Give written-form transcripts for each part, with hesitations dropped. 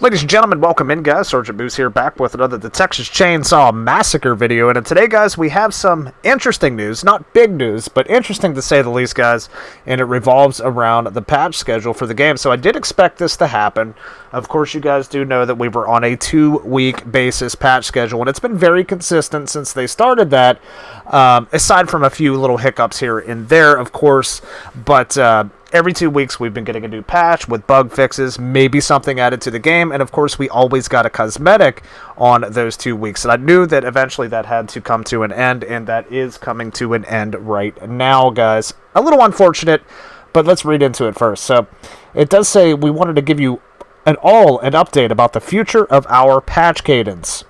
Ladies and gentlemen, welcome in, guys. Sergeant Moose here, back with another The Texas Chain Saw Massacre video. And today, guys, we have some interesting news. Not big news, but interesting to say the least, guys. And it revolves around the patch schedule for the game. So I did expect this to happen. Of course, you guys do know that we were on a 2-week basis patch schedule. And it's been very consistent since they started that. Aside from a few little hiccups here and there, of course. But every 2 weeks, we've been getting a new patch with bug fixes, maybe something added to the game, and of course, we always got a cosmetic on those 2 weeks. And I knew that eventually that had to come to an end, and that is coming to an end right now, guys. A little unfortunate, but let's read into it first. So, it does say we wanted to give you an update about the future of our patch cadence.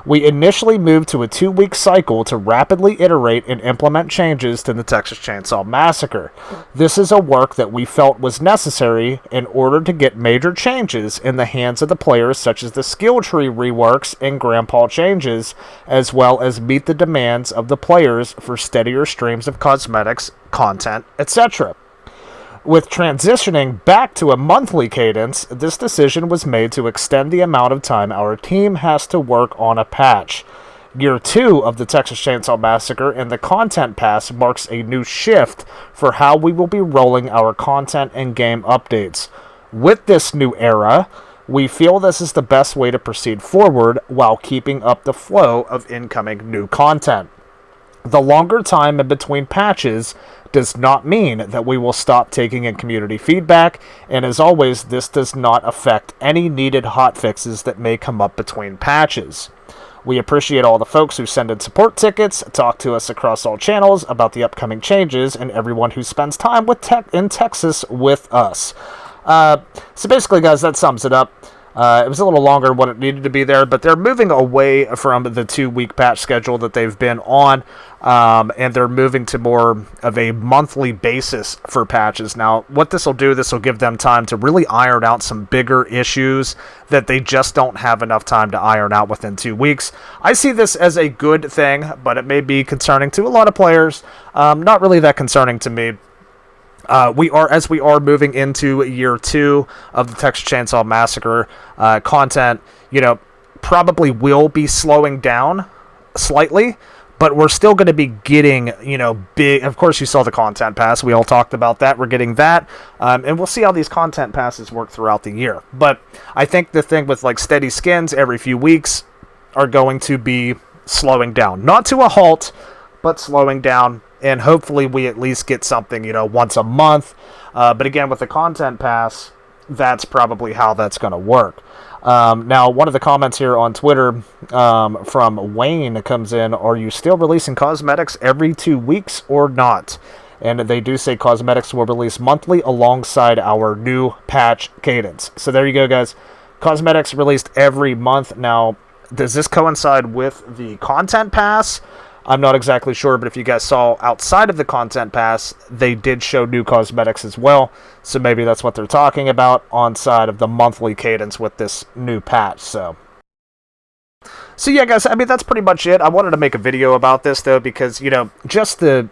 We initially moved to a 2-week cycle to rapidly iterate and implement changes to the Texas Chain Saw Massacre. This is a work that we felt was necessary in order to get major changes in the hands of the players, such as the skill tree reworks and grandpa changes, as well as meet the demands of the players for steadier streams of cosmetics, content, etc. With transitioning back to a monthly cadence, this decision was made to extend the amount of time our team has to work on a patch. Year 2 of the Texas Chain Saw Massacre and the Content Pass marks a new shift for how we will be rolling our content and game updates. With this new era, we feel this is the best way to proceed forward while keeping up the flow of incoming new content. The longer time in between patches does not mean that we will stop taking in community feedback, and as always, this does not affect any needed hotfixes that may come up between patches. We appreciate all the folks who send in support tickets, talk to us across all channels about the upcoming changes, and everyone who spends time in Texas with us. So basically, guys, that sums it up. It was a little longer than what it needed to be there, but they're moving away from the 2-week patch schedule that they've been on, and they're moving to more of a monthly basis for patches. Now, what this will do, this will give them time to really iron out some bigger issues that they just don't have enough time to iron out within 2 weeks. I see this as a good thing, but it may be concerning to a lot of players. Not really that concerning to me. We are moving into year 2 of the Texas Chain Saw Massacre. Content, probably will be slowing down slightly, but we're still going to be getting, big. Of course, you saw the Content Pass. We all talked about that. We're getting that, and we'll see how these Content Passes work throughout the year. But I think the thing with steady skins every few weeks are going to be slowing down, not to a halt, but slowing down. And hopefully we at least get something, once a month. But again, with the Content Pass, that's probably how that's going to work. Now, one of the comments here on Twitter from Wayne comes in, are you still releasing cosmetics every 2 weeks or not? And they do say cosmetics will release monthly alongside our new patch cadence. So there you go, guys. Cosmetics released every month. Now, does this coincide with the Content Pass? I'm not exactly sure, but if you guys saw outside of the Content Pass, they did show new cosmetics as well. So maybe that's what they're talking about on side of the monthly cadence with this new patch. So yeah, guys, that's pretty much it. I wanted to make a video about this, though, because, just the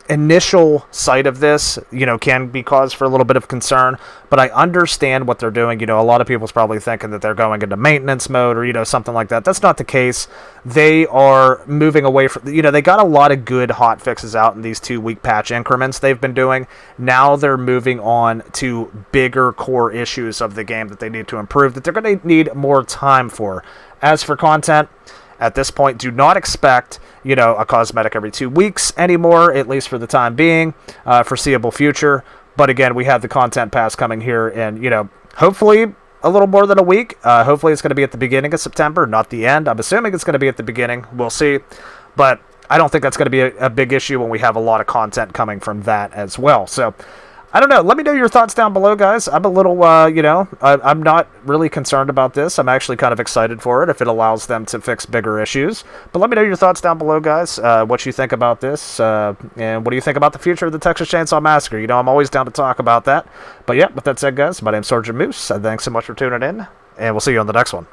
initial sight of this, can be cause for a little bit of concern, but I understand what they're doing. A lot of people's probably thinking that they're going into maintenance mode or, something like that. That's not the case. They are moving away from, they got a lot of good hot fixes out in these 2-week patch increments they've been doing. Now they're moving on to bigger core issues of the game that they need to improve, that they're going to need more time for. As for content, at this point, do not expect, a cosmetic every 2 weeks anymore, at least for the time being, foreseeable future. But again, we have the Content Pass coming here in, hopefully a little more than a week. Hopefully it's going to be at the beginning of September, not the end. I'm assuming it's going to be at the beginning. We'll see. But I don't think that's going to be a big issue when we have a lot of content coming from that as well. So, I don't know. Let me know your thoughts down below, guys. I'm a little, I'm not really concerned about this. I'm actually kind of excited for it if it allows them to fix bigger issues. But let me know your thoughts down below, guys. What you think about this, and what do you think about the future of the Texas Chain Saw Massacre? I'm always down to talk about that. But yeah, with that said, guys, my name's Sergeant Moose. Thanks so much for tuning in, and we'll see you on the next one.